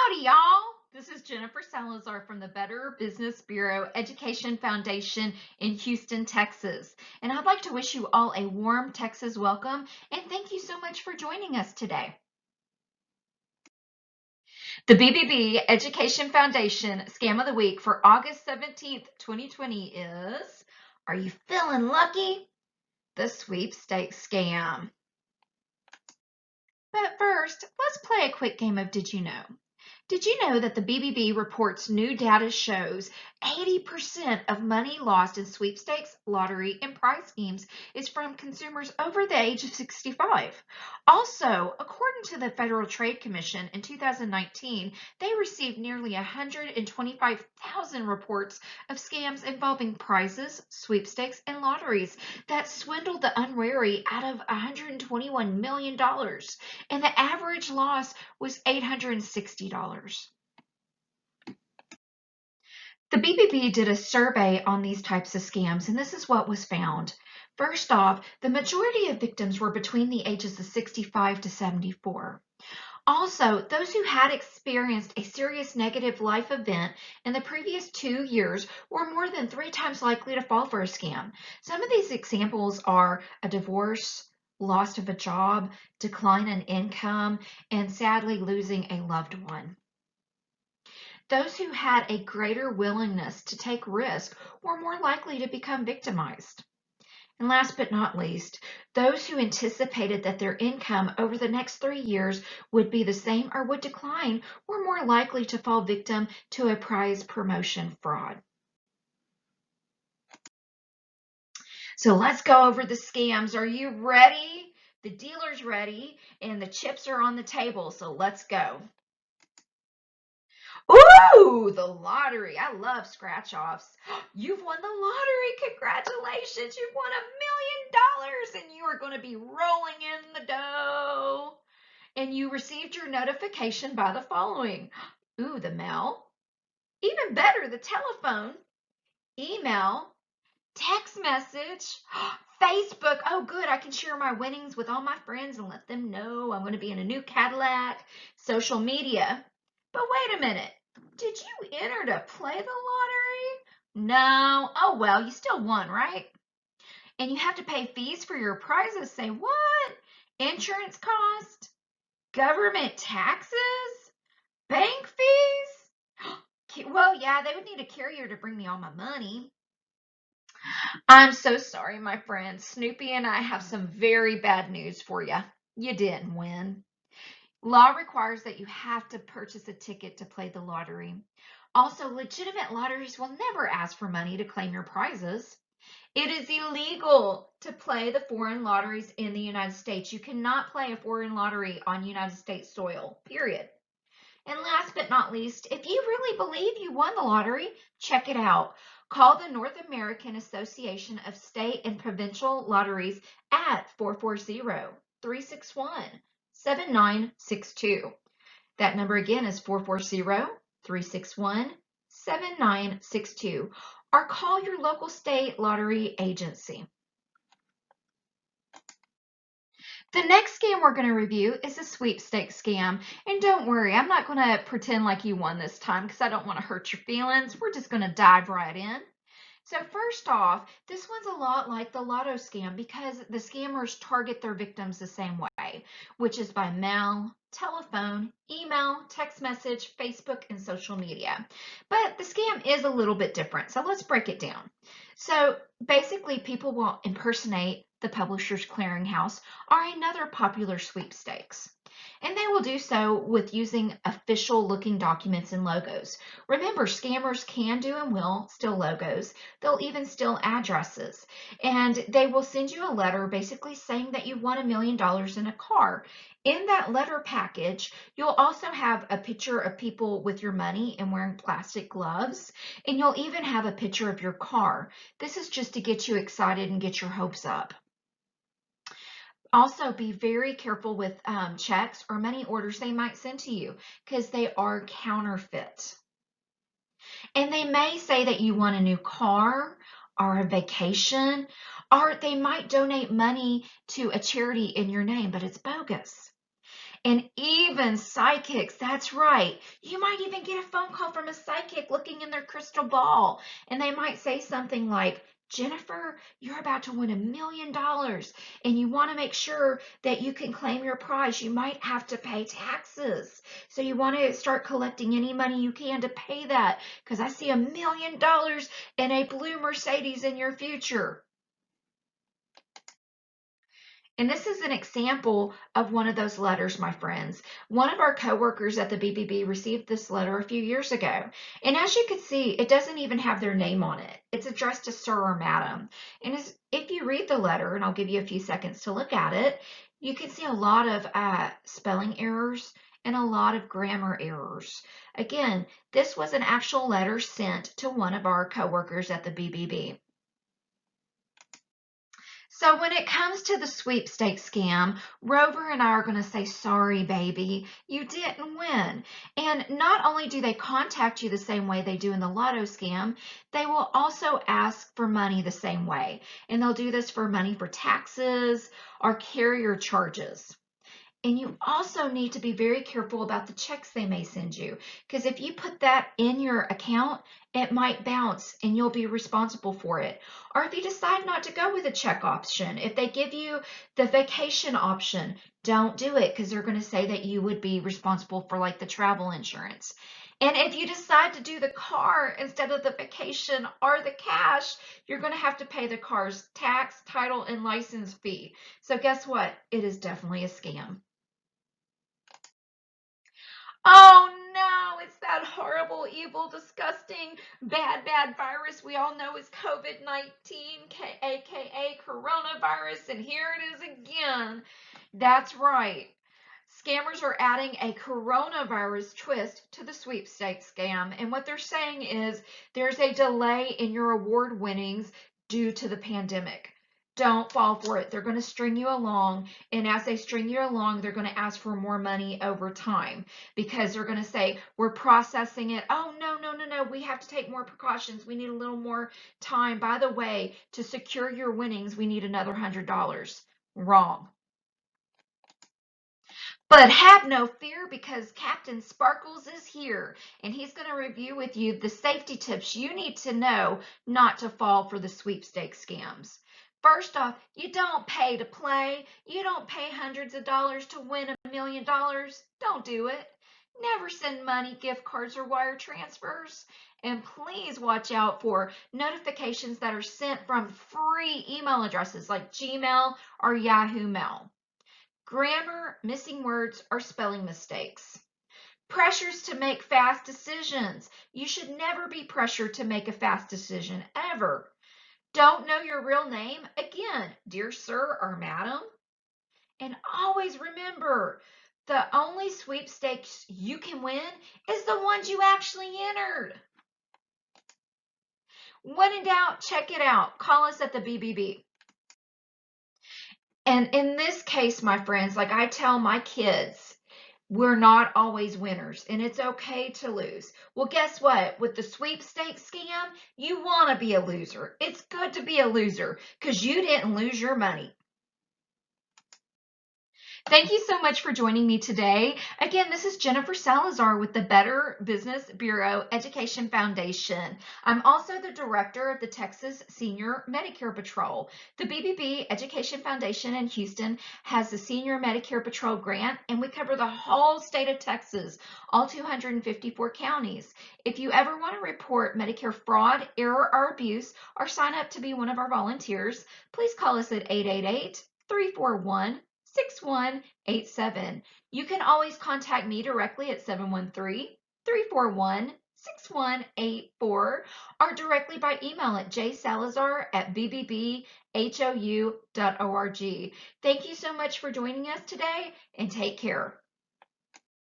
Howdy, y'all. This is Jennifer Salazar from the Better Business Bureau Education Foundation in Houston, Texas. And I'd like to wish you all a warm Texas welcome and thank you so much for joining us today. The BBB Education Foundation Scam of the Week for August 17th, 2020 is, are you feeling lucky? The Sweepstakes Scam. But first, let's play a quick game of Did You Know? Did you know that the BBB reports new data shows 80% of money lost in sweepstakes, lottery, and prize schemes is from consumers over the age of 65? Also, according to the Federal Trade Commission in 2019, they received nearly 125,000 reports of scams involving prizes, sweepstakes, and lotteries that swindled the unwary out of $121 million, and the average loss was $860. The BBB did a survey on these types of scams, and this is what was found. First off, the majority of victims were between the ages of 65 to 74. Also, those who had experienced a serious negative life event in the previous 2 years were more than 3 times likely to fall for a scam. Some of these examples are a divorce, loss of a job, decline in income, and sadly losing a loved one. Those who had a greater willingness to take risk were more likely to become victimized. And last but not least, those who anticipated that their income over the next 3 years would be the same or would decline were more likely to fall victim to a prize promotion fraud. So let's go over the scams. Are you ready? The dealer's ready and the chips are on the table, so let's go. Ooh, the lottery. I love scratch offs. You've won the lottery. Congratulations. You've won $1 million and you are going to be rolling in the dough. And you received your notification by the following. Ooh, the mail. Even better, the telephone, email, text message, Facebook. Oh, good. I can share my winnings with all my friends and let them know I'm going to be in a new Cadillac. Social media. But wait a minute. Did you enter to play the lottery? No. Oh, well, you still won, right? And you have to pay fees for your prizes. Say what? Insurance cost? Government taxes? Bank fees? Well, yeah, they would need a carrier to bring me all my money. I'm so sorry, my friend. Snoopy and I have some very bad news for you. You didn't win. Law requires that you have to purchase a ticket to play the lottery. Also, legitimate lotteries will never ask for money to claim your prizes. It is illegal to play the foreign lotteries in the United States. You cannot play a foreign lottery on United States soil, period. And last but not least, if you really believe you won the lottery, check it out. Call the North American Association of State and Provincial Lotteries at 440-361-7962. That number again is 440-361-7962. Or call your local state lottery agency. The next scam we're going to review is a sweepstakes scam. And don't worry, I'm not going to pretend like you won this time because I don't want to hurt your feelings. We're just going to dive right in. So first off, this one's a lot like the lotto scam because the scammers target their victims the same way, which is by mail, telephone, email, text message, Facebook, and social media. But the scam is a little bit different, so let's break it down. So basically, people will impersonate the Publishers Clearinghouse or another popular sweepstakes. And they will do so with using official looking documents and logos. Remember, scammers can do and will steal logos. They'll even steal addresses. And they will send you a letter basically saying that you won $1 million in a car. In that letter package, you'll also have a picture of people with your money and wearing plastic gloves. And you'll even have a picture of your car. This is just to get you excited and get your hopes up. Also, be very careful with checks or money orders they might send to you because they are counterfeit. And they may say that you want a new car or a vacation, or they might donate money to a charity in your name, but it's bogus. And even psychics, that's right. You might even get a phone call from a psychic looking in their crystal ball, and they might say something like, Jennifer, you're about to win $1 million, and you want to make sure that you can claim your prize. You might have to pay taxes. So you want to start collecting any money you can to pay that, because I see $1 million and a blue Mercedes in your future. And this is an example of one of those letters, my friends. One of our coworkers at the BBB received this letter a few years ago. And as you can see, it doesn't even have their name on it. It's addressed to Sir or Madam. And if you read the letter, and I'll give you a few seconds to look at it, you can see a lot of spelling errors and a lot of grammar errors. Again, this was an actual letter sent to one of our coworkers at the BBB. So when it comes to the sweepstakes scam, Rover and I are going to say, sorry, baby, you didn't win. And not only do they contact you the same way they do in the lotto scam, they will also ask for money the same way. And they'll do this for money for taxes or carrier charges. And you also need to be very careful about the checks they may send you, because if you put that in your account, it might bounce and you'll be responsible for it. Or if you decide not to go with a check option, if they give you the vacation option, don't do it, because they're going to say that you would be responsible for like the travel insurance. And if you decide to do the car instead of the vacation or the cash, you're going to have to pay the car's tax, title, and license fee. So guess what? It is definitely a scam. Oh no, it's that horrible, evil, disgusting, bad virus we all know is COVID-19, aka coronavirus, and here it is again. That's right. Scammers are adding a coronavirus twist to the sweepstakes scam, and what they're saying is there's a delay in your award winnings due to the pandemic. Don't fall for it. They're going to string you along, and as they string you along, they're going to ask for more money over time, because they're going to say, we're processing it. Oh, no, we have to take more precautions. We need a little more time. By the way, to secure your winnings, we need another $100. Wrong. But have no fear, because Captain Sparkles is here, and he's going to review with you the safety tips you need to know not to fall for the sweepstakes scams. First off, you don't pay to play. You don't pay hundreds of dollars to win $1 million. Don't do it. Never send money, gift cards, or wire transfers. And please watch out for notifications that are sent from free email addresses like Gmail or Yahoo Mail. Grammar, missing words, or spelling mistakes. Pressures to make fast decisions. You should never be pressured to make a fast decision, ever. Don't know your real name? Again, dear sir or madam. And always remember, the only sweepstakes you can win is the ones you actually entered. When in doubt, check it out. Call us at the BBB. And in this case, my friends, like I tell my kids, we're not always winners, and it's okay to lose. Well, guess what? With the sweepstakes scam, you want to be a loser. It's good to be a loser because you didn't lose your money. Thank you so much for joining me today. Again, this is Jennifer Salazar with the Better Business Bureau Education Foundation. I'm also the director of the Texas Senior Medicare Patrol. The BBB Education Foundation in Houston has the Senior Medicare Patrol grant, and we cover the whole state of Texas, all 254 counties. If you ever want to report Medicare fraud, error, or abuse, or sign up to be one of our volunteers, please call us at 888-341-6187. You can always contact me directly at 713-341-6184 or directly by email at jsalazar@bbbhou.org. Thank you so much for joining us today, and take care.